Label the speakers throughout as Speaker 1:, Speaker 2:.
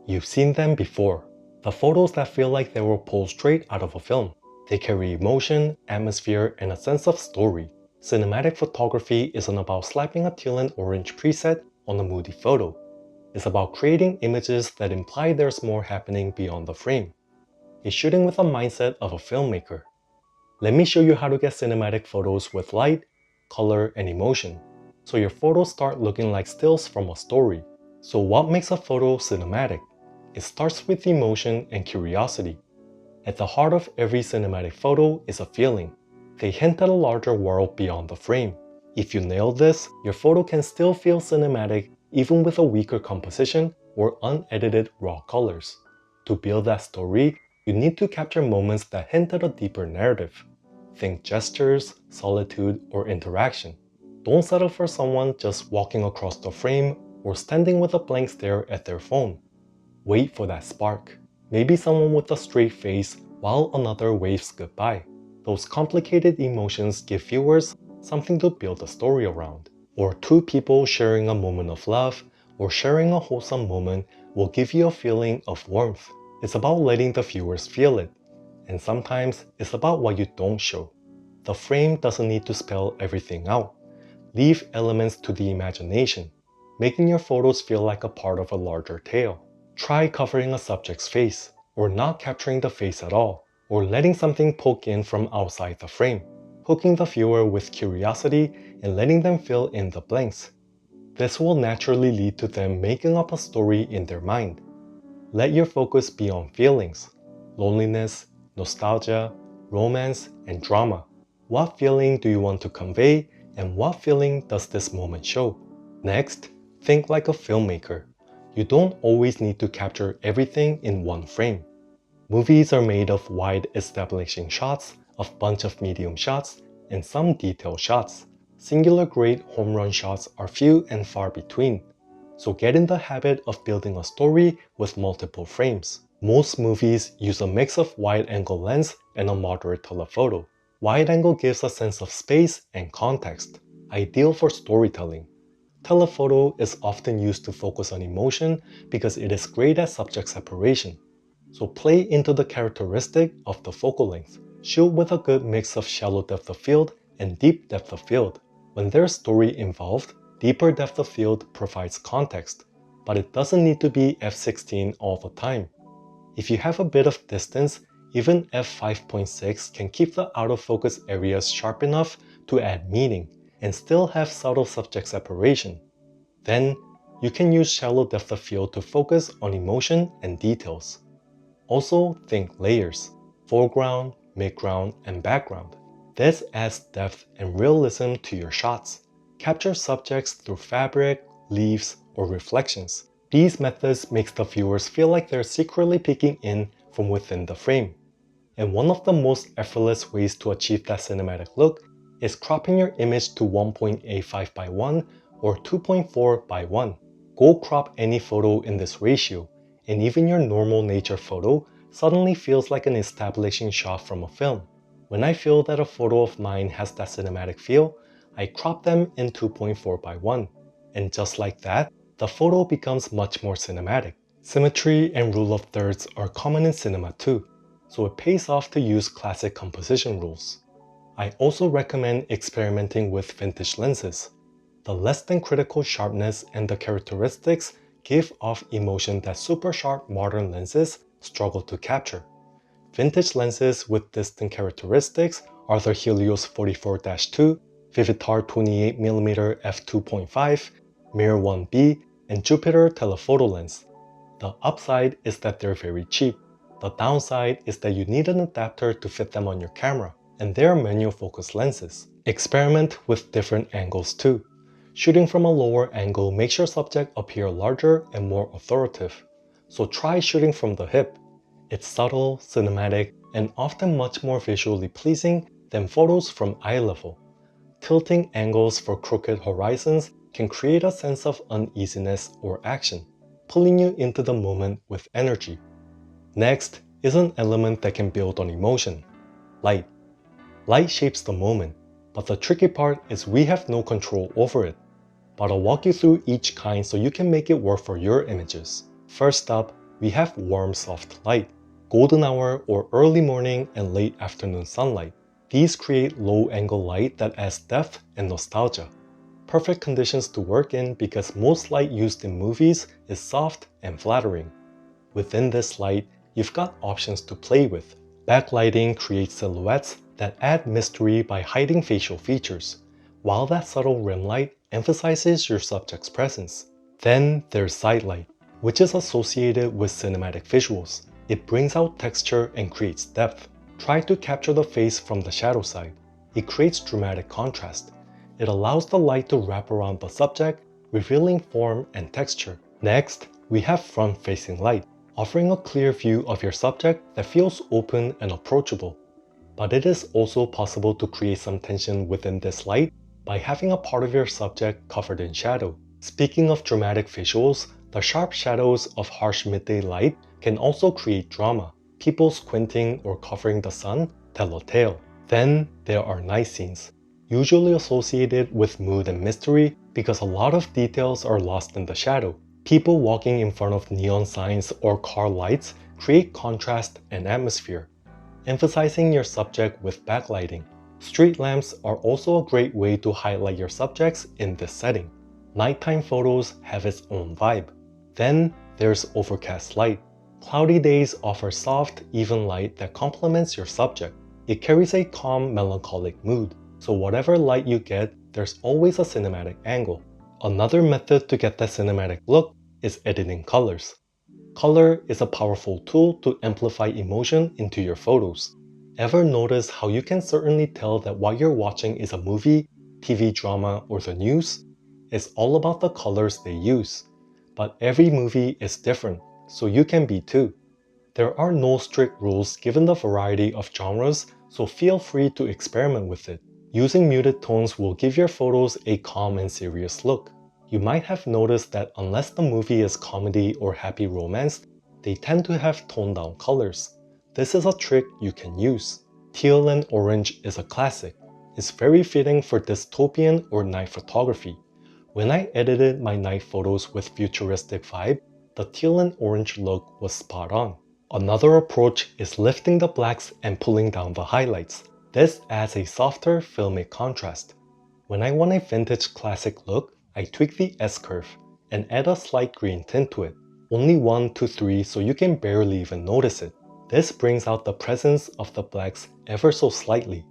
Speaker 1: You've seen them before. The photos that feel like they were pulled straight out of a film. They carry emotion, atmosphere, and a sense of story. Cinematic photography isn't about slapping a teal and orange preset on a moody photo. It's about creating images that imply there's more happening beyond the frame. It's shooting with the mindset of a filmmaker. Let me show you how to get cinematic photos with light, color, and emotion, so your photos start looking like stills from a story. So what makes a photo cinematic? It starts with emotion and curiosity. At the heart of every cinematic photo is a feeling. They hint at a larger world beyond the frame. If you nail this, your photo can still feel cinematic even with a weaker composition or unedited raw colors. To build that story, you need to capture moments that hint at a deeper narrative. Think gestures, solitude, or interaction. Don't settle for someone just walking across the frame or standing with a blank stare at their phone. Wait for that spark. Maybe someone with a straight face while another waves goodbye. Those complicated emotions give viewers something to build a story around. Or two people sharing a moment of love or sharing a wholesome moment will give you a feeling of warmth. It's about letting the viewers feel it. And sometimes it's about what you don't show. The frame doesn't need to spell everything out. Leave elements to the imagination, making your photos feel like a part of a larger tale. Try covering a subject's face, or not capturing the face at all, or letting something poke in from outside the frame, hooking the viewer with curiosity and letting them fill in the blanks. This will naturally lead to them making up a story in their mind. Let your focus be on feelings: loneliness, nostalgia, romance, and drama. What feeling do you want to convey, and what feeling does this moment show? Next, think like a filmmaker. You don't always need to capture everything in one frame. Movies are made of wide establishing shots, a bunch of medium shots, and some detail shots. Singular great home run shots are few and far between. So get in the habit of building a story with multiple frames. Most movies use a mix of wide-angle lens and a moderate telephoto. Wide-angle gives a sense of space and context, ideal for storytelling. Telephoto is often used to focus on emotion because it is great at subject separation. So play into the characteristic of the focal length. Shoot with a good mix of shallow depth of field and deep depth of field. When there's story involved, deeper depth of field provides context, but it doesn't need to be f16 all the time. If you have a bit of distance, even f5.6 can keep the out of focus areas sharp enough to add meaning and still have subtle subject separation. Then, you can use shallow depth of field to focus on emotion and details. Also, think layers: foreground, midground, and background. This adds depth and realism to your shots. Capture subjects through fabric, leaves, or reflections. These methods make the viewers feel like they're secretly peeking in from within the frame. And one of the most effortless ways to achieve that cinematic look is cropping your image to 1.85 by 1 or 2.4 by 1. Go crop any photo in this ratio, and even your normal nature photo suddenly feels like an establishing shot from a film. When I feel that a photo of mine has that cinematic feel, I crop them in 2.4 by 1. And just like that, the photo becomes much more cinematic. Symmetry and rule of thirds are common in cinema too, so it pays off to use classic composition rules. I also recommend experimenting with vintage lenses. The less than critical sharpness and the characteristics give off emotion that super sharp modern lenses struggle to capture. Vintage lenses with distinct characteristics are the Helios 44-2, Vivitar 28mm f2.5, Mirror 1B, and Jupiter telephoto lens. The upside is that they're very cheap. The downside is that you need an adapter to fit them on your camera, and they're manual focus lenses. Experiment with different angles too. Shooting from a lower angle makes your subject appear larger and more authoritative. So try shooting from the hip. It's subtle, cinematic, and often much more visually pleasing than photos from eye level. Tilting angles for crooked horizons can create a sense of uneasiness or action, pulling you into the moment with energy. Next is an element that can build on emotion: light. Light shapes the moment, but the tricky part is we have no control over it. But I'll walk you through each kind so you can make it work for your images. First up, we have warm soft light, golden hour or early morning and late afternoon sunlight. These create low-angle light that adds depth and nostalgia. Perfect conditions to work in because most light used in movies is soft and flattering. Within this light, you've got options to play with. Backlighting creates silhouettes that add mystery by hiding facial features, while that subtle rim light emphasizes your subject's presence. Then there's sidelight, which is associated with cinematic visuals. It brings out texture and creates depth. Try to capture the face from the shadow side. It creates dramatic contrast. It allows the light to wrap around the subject, revealing form and texture. Next, we have front-facing light, offering a clear view of your subject that feels open and approachable. But it is also possible to create some tension within this light by having a part of your subject covered in shadow. Speaking of dramatic visuals, the sharp shadows of harsh midday light can also create drama. People squinting or covering the sun tell a tale. Then there are night scenes, usually associated with mood and mystery because a lot of details are lost in the shadow. People walking in front of neon signs or car lights create contrast and atmosphere, emphasizing your subject with backlighting. Street lamps are also a great way to highlight your subjects in this setting. Nighttime photos have its own vibe. Then there's overcast light. Cloudy days offer soft, even light that complements your subject. It carries a calm, melancholic mood, so whatever light you get, there's always a cinematic angle. Another method to get that cinematic look is editing colors. Color is a powerful tool to amplify emotion into your photos. Ever notice how you can certainly tell that what you're watching is a movie, TV drama, or the news? It's all about the colors they use. But every movie is different, so you can be too. There are no strict rules given the variety of genres, so feel free to experiment with it. Using muted tones will give your photos a calm and serious look. You might have noticed that unless the movie is comedy or happy romance, they tend to have toned down colors. This is a trick you can use. Teal and orange is a classic. It's very fitting for dystopian or night photography. When I edited my night photos with futuristic vibe, the teal and orange look was spot on. Another approach is lifting the blacks and pulling down the highlights. This adds a softer filmic contrast. When I want a vintage classic look, I tweak the S-curve and add a slight green tint to it. Only 1 to 3 so you can barely even notice it. This brings out the presence of the blacks ever so slightly.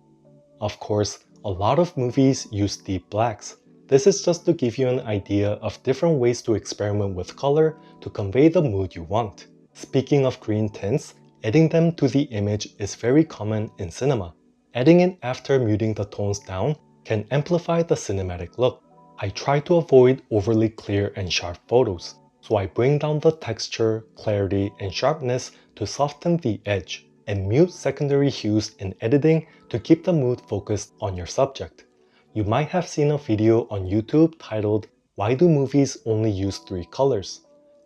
Speaker 1: Of course, a lot of movies use deep blacks. This is just to give you an idea of different ways to experiment with color to convey the mood you want. Speaking of green tints, adding them to the image is very common in cinema. Adding it after muting the tones down can amplify the cinematic look. I try to avoid overly clear and sharp photos, so I bring down the texture, clarity, and sharpness to soften the edge, and mute secondary hues in editing to keep the mood focused on your subject. You might have seen a video on YouTube titled, "Why do movies only use 3 colors?"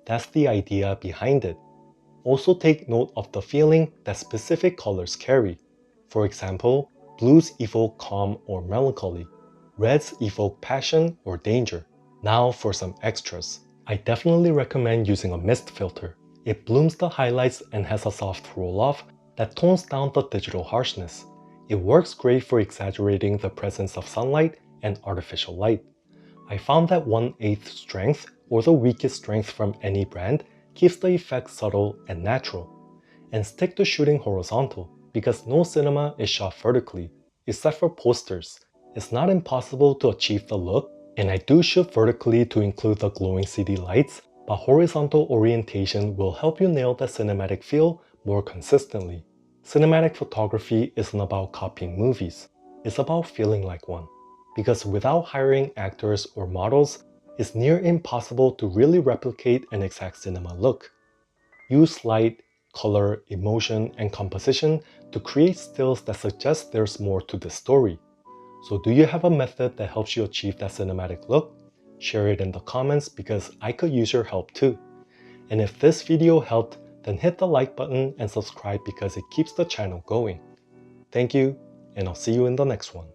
Speaker 1: That's the idea behind it. Also take note of the feeling that specific colors carry. For example, blues evoke calm or melancholy. Reds evoke passion or danger. Now for some extras. I definitely recommend using a mist filter. It blooms the highlights and has a soft roll-off that tones down the digital harshness. It works great for exaggerating the presence of sunlight and artificial light. I found that 1/8 strength or the weakest strength from any brand keeps the effect subtle and natural. And stick to shooting horizontal because no cinema is shot vertically, except for posters. It's not impossible to achieve the look, and I do shoot vertically to include the glowing city lights, but horizontal orientation will help you nail the cinematic feel more consistently. Cinematic photography isn't about copying movies, it's about feeling like one. Because without hiring actors or models, it's near impossible to really replicate an exact cinema look. Use light, color, emotion, and composition to create stills that suggest there's more to the story. So do you have a method that helps you achieve that cinematic look? Share it in the comments because I could use your help too. And if this video helped, then hit the like button and subscribe because it keeps the channel going. Thank you, and I'll see you in the next one.